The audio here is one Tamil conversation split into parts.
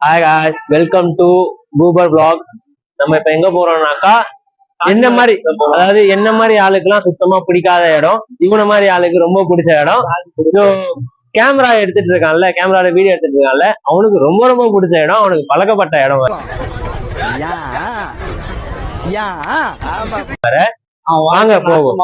Hi guys, welcome to Google vlogs. நம்ம இப்ப எங்க போறோம்னாக்கா என்ன மாதிரி ஆளுக்குலாம் சுத்தமா பிடிக்காத இடம், இவன மாதிரி ஆளுக்கு ரொம்ப பிடிச்ச இடம். கேமரா எடுத்துட்டு இருக்கான்ல, கேமரால வீடியோ எடுத்துட்டு இருக்கான்ல, அவனுக்கு ரொம்ப ரொம்ப பிடிச்ச இடம், அவனுக்கு பழக்கப்பட்ட இடம். வாங்க போவோம்.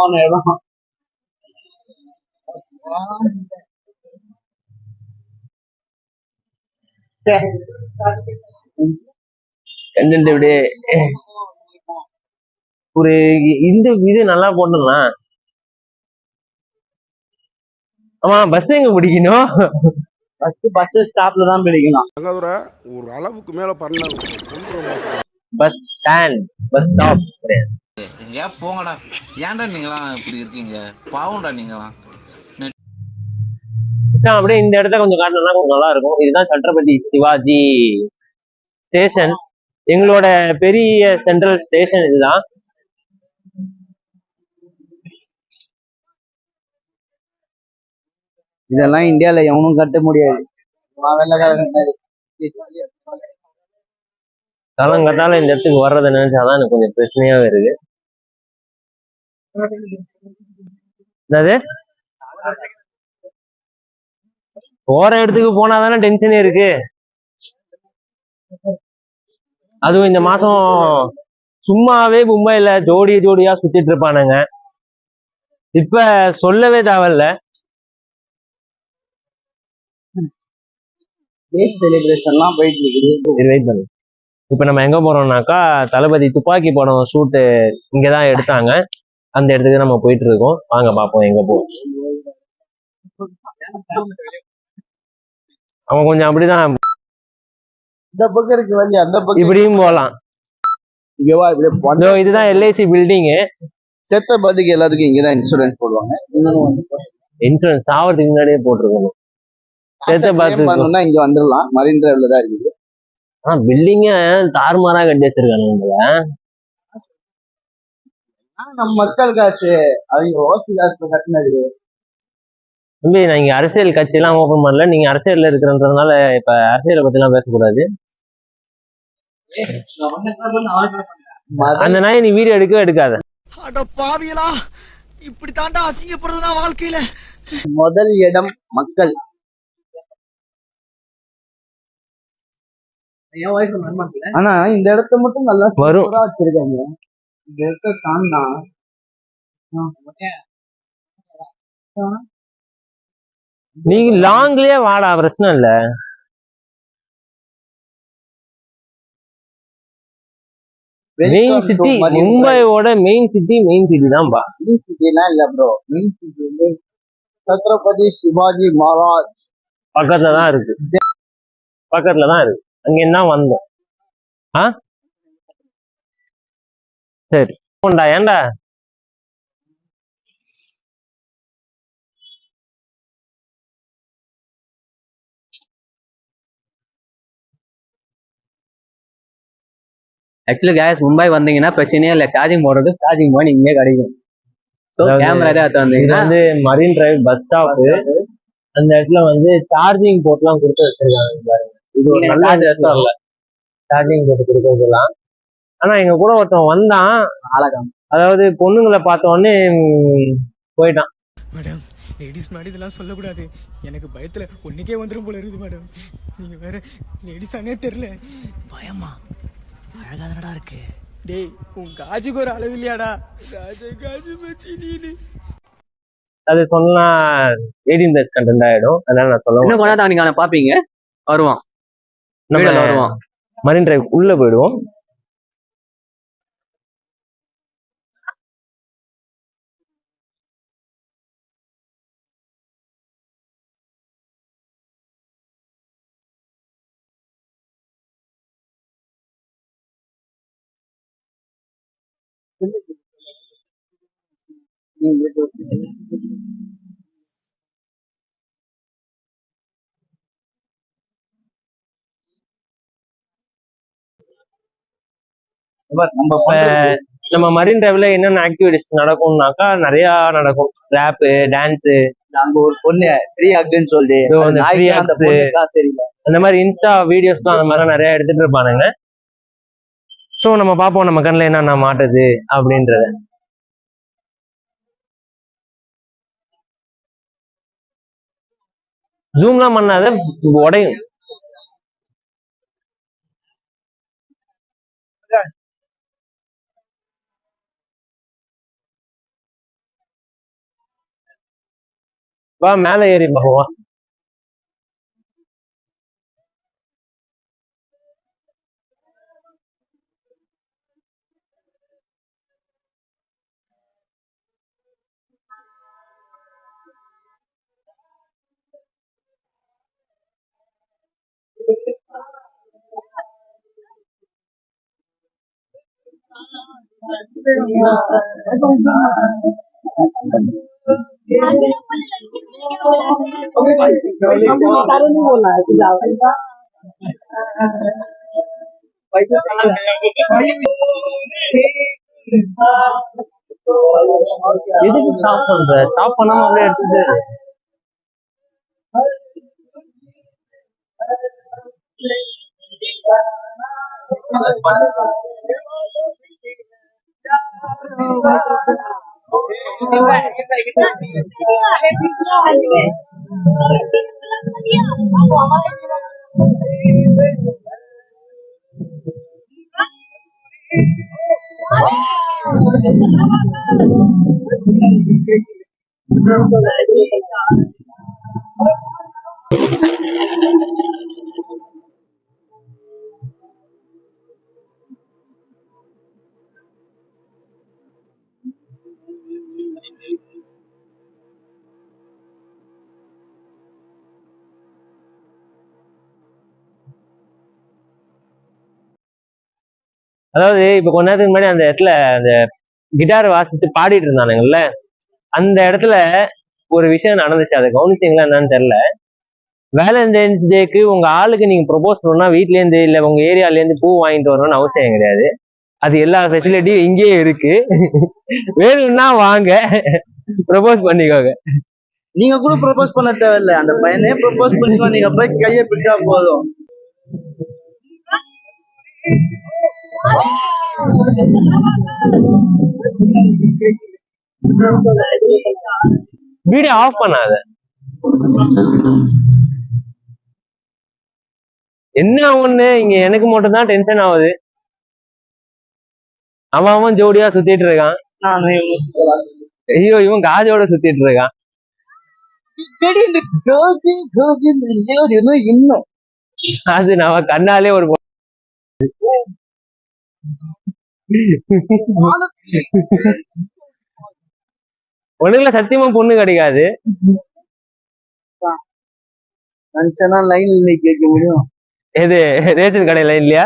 ஒரு இந்த இது நல்லா போட்டலாம். ஆமா, பஸ் எங்க பிடிக்கணும்? பஸ் ஸ்டாப்ல தான் பிடிக்கணும். ஒரு அளவுக்கு மேல பண்ணலாம். பஸ் ஸ்டாண்ட், பஸ் ஸ்டாப் கிடையாது. எங்கயா போங்கடா. ஏன்டா நீங்களாம் இப்படி இருக்கீங்க? பாவம்டா நீங்களாம். அப்படியே இந்த இடத்த கொஞ்சம் காட்டினா கொஞ்சம் நல்லா இருக்கும். இதுதான் சத்ரபதி சிவாஜி ஸ்டேஷன். எங்களோட பெரிய சென்ட்ரல் ஸ்டேஷன் இதுதான். இதெல்லாம் இந்தியால எவனும் கட்ட முடியாது. காலங்கட்டால இந்த இடத்துக்கு வர்றதை நினைச்சாதான் எனக்கு கொஞ்சம் பிரச்சனையாவே இருக்கு. என்னது, போற இடத்துக்கு போனாதானே டென்ஷனே இருக்கு. அதுவும் இந்த மாசம் சும்மாவே மும்பைல ஜோடியா சுத்திட்டு இருப்பானுங்க. இப்ப சொல்லவே தேவையில்ல. செலிப்ரேஷன்லாம் போயிட்டு இருக்குது. இப்ப நம்ம எங்க போறோம்னாக்கா, தளபதி துப்பாக்கி படம் ஷூட்டு இங்கதான் எடுத்தாங்க. அந்த இடத்துக்கு நம்ம போயிட்டு இருக்கோம். வாங்க பாப்போம் எங்க போ. அவன் கொஞ்சம் அப்படிதான், இந்த பக்கம் இருக்கு வண்டி, அந்த பக்கம் இப்படியும் போலாம். இதுதான் எல்ஐசி பில்டிங். செத்த பாதிக்கு எல்லாத்துக்கும் இங்கதான் இன்சூரன்ஸ் போடுவாங்க. இன்சூரன்ஸ் ஆவறதுக்கு முன்னாடியே போட்டிருக்கணும். செத்த பாத்துனா இங்க வந்துடலாம். மரீன் டிரைவ்ல தான் இருக்குது. பில்டிங்க தாறுமாறா கட்டி வச்சிருக்கானுங்க. நம்ம மக்கள் காசு, அவங்க ஓசி காசு கட்டினது. தம்பி, நான் இங்க அரசியல் கட்சி எல்லாம் ஓபன் பண்ணல. நீங்க அரசியல்ல இருக்கிறதுனால இப்ப அரசியலை பத்தி எல்லாம் பேசக்கூடாது. அந்த நாயை நீ வீடியோ எடுக்காத. பாவியலா, இப்படி தாண்டா அசிங்கப்படுறதுனா வாழ்க்கையில. முதல் இடம் மக்கள். ஆனா இந்த இடத்த மட்டும் நல்லா வரும் வச்சிருக்காங்க. இந்த இடத்த தாண்டா நீ லாங்லயே வாடா, பிரச்சனை இல்ல. மெயின் சிட்டி, மும்பையோட மெயின் சிட்டி தான்பா. மெயின் சிட்டிலாம் இல்ல ப்ரோ. மெயின் சிட்டி வந்து சத்ரபதி சிவாஜி மகாராஜ் பக்கத்துலதான் இருக்கு. அங்க என்ன வந்தோம். சரி போண்டா. ஏண்டா ஆக்சுவலி கேஸ் மும்பை வந்தீங்கன்னா பிரச்சனையே இல்லை. சார்ஜிங் போடுறது சார்ஜிங் பாயிண்ட் இங்கே கிடைக்கும். கேமரா வந்து மரீன் டிரைவ் பஸ் ஸ்டாப். அந்த இடத்துல வந்து சார்ஜிங் போர்ட்லாம் கொடுத்து வச்சிருக்காங்க. இது ஒரு நல்ல இடத்துல சார்ஜிங் போட்டு கொடுக்கறதுலாம். ஆனா எங்க கூட ஒருத்தன் வந்தான், அதாவது பொண்ணுங்களை பார்த்த உடனே போயிட்டான். மேடம், லேடிஸ் முன்னாடி இதெல்லாம் சொல்லக்கூடாது. எனக்கு பயத்துல ஒன்னுக்கே வந்துடும் போல இருக்குது மேடம். நீங்க வேற லேடிஸானே தெரியல. பயமா அழகாதனடா இருக்கு. டேய், உன் காஜுக்கு ஒரு அளவு இல்லையாடா? காஜு மச்சி நீ. அது சொன்னா 18+ கண்டென்ட் ஆயிடும். அதனால நான் சொல்ல இன்னும் கொண்டாந்து அவனுக்கு அவனை பாப்பீங்க. வருவான், வருவான். மரீன் டிரைவ் உள்ள போயிடுவோம். நம்ம மரீன் டிரைவ்ல என்னென்ன ஆக்டிவிட்டிஸ் நடக்கும்னாக்கா, நிறைய நடக்கும். ரேப்பு, டான்ஸு, அங்க ஒரு பொண்ணு ஃப்ரீ ஹக்குன்னு சொல்லி இதோ அந்த free அந்த hugs. பொண்ணுக்கா தெரியல. அந்த மாதிரி இன்ஸ்டா வீடியோஸ்லாம் அந்த மாதிரி நிறைய எடுத்துட்டு இருப்பானுங்க. ஸோ நம்ம பார்ப்போம் நம்ம கண்ணில் என்னென்ன மாட்டுது அப்படின்றத. ஜூம்லாம் பண்ணாத உடையும். வா மேல ஏறி வா. எதுக்கு ஸ்டாப் பண்ற? ஸ்டாப் பண்ணாம அப்படியே எடுத்துட்டு அதாவது இப்ப கொஞ்ச நேரத்துக்கு முன்னாடி அந்த இடத்துல அந்த கிட்டார் வாசித்து பாடிட்டு இருந்தானுங்கல்ல, அந்த இடத்துல ஒரு விஷயம் நடந்துச்சு. அதை கவனிச்சிங்களா என்னன்னு தெரியல. வேலண்டைன்ஸ் டேக்கு உங்க ஆளுக்கு நீங்க ப்ரொபோஸ் பண்ணணும்னா வீட்ல இருந்து இல்ல உங்க ஏரியால இருந்து பூ வாங்கிட்டு வரணும்னு அவசியம் கிடையாது. அது எல்லா ஃபெசிலிட்டியும் இங்கேயே இருக்கு. வேணும்னா வாங்க ப்ரொபோஸ் பண்ணிக்கோங்க. நீங்க கூட ப்ரொபோஸ் பண்ண தேவையில்ல, அந்த பையனே ப்ரொபோஸ் பண்ணிக்கோ. நீங்க போய் கையை பிடிச்சா போதும். வீடியோ ஆஃப் பண்ணாத. என்ன ஒண்ணு இங்க எனக்கு மட்டும் தான் டென்ஷன் ஆகுது. அவன் ஜோடியா சுத்திட்டு இருக்கான். ஐயோ இவன் காஜோட சுத்திட்டு இருக்கான். இன்னும் அது நம்ம கண்ணாலே ஒரு ஒண்ணுல சத்தியமா பொண்ணு கிடைக்காது. லைன்ல கேட்க முடியும். எது ரேஷன் கடையில இல்லையா?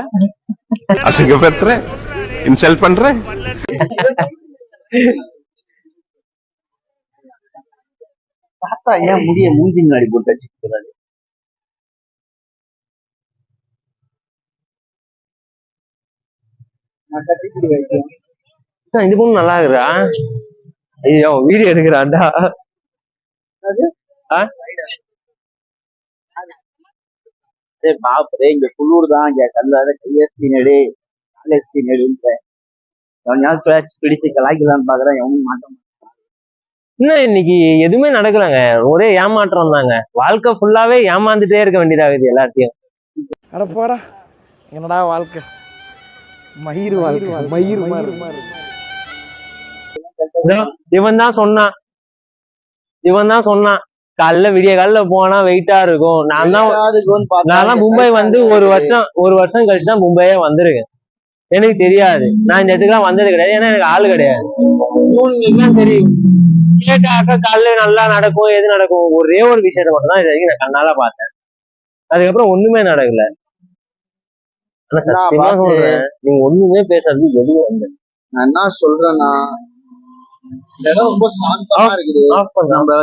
அசிங்கப்படுத்துற, இன்சல்ட் பண்ற. தாத்தா ஏன் முடிய மூஞ்சி முன்னாடி போட்டு வச்சுக்கிறாரு? இது பொண்ணு நல்லா இருக்குறா. ஐயோ வீடியோ எடுக்கிறான்டா. பாப்பதே இங்க குள்ளூர் தான். இங்க கல்லாத கைஎஸ்டி நெடு காலேஸ்டி நெடுன்ற எவனையாவது பிடிச்சு கலாய்க்கலான்னு பாக்குறேன். எவனும் மாட்டோம். இன்னும் இன்னைக்கு எதுவுமே நடக்கலங்க. ஒரே ஏமாற்றம் தாங்க. வாழ்க்கை ஃபுல்லாவே ஏமாந்துட்டே இருக்க வேண்டியதாகுது எல்லாத்தையும். அட போடா, என்னடா வாழ்க்கை, மயிர் வாழ்க்கை, மயிர் இவன் தான் சொன்னான் காலைல விடிய காலைல போனா வெயிட்டா இருக்கும். நான் தான் மும்பை வந்து ஒரு வருஷம் கழிச்சுதான் மும்பையே வந்திருக்கேன். எனக்கு தெரியாது, நான் இந்த இடத்துக்குலாம் வந்தது கிடையாது. ஏன்னா எனக்கு ஆளு கிடையாது. இவனுக்கு தெரியும். கேட்டாக்க காலைல நல்லா நடக்கும். எது நடக்கும்? ஒரே ஒரு விஷயத்த மட்டும் தான் இது வரைக்கும் நான் கண்ணால பார்த்தேன். அதுக்கப்புறம் ஒண்ணுமே நடக்கல. ஆனா சத்தியமா சொல்றேன், நீங்க ஒண்ணுமே பேசுறது வெளியே வந்து நான் என்ன சொல்றேன்னா, ரொம்ப சாந்தமா இருக்குது. ஆஃப் பண்ண நம்ம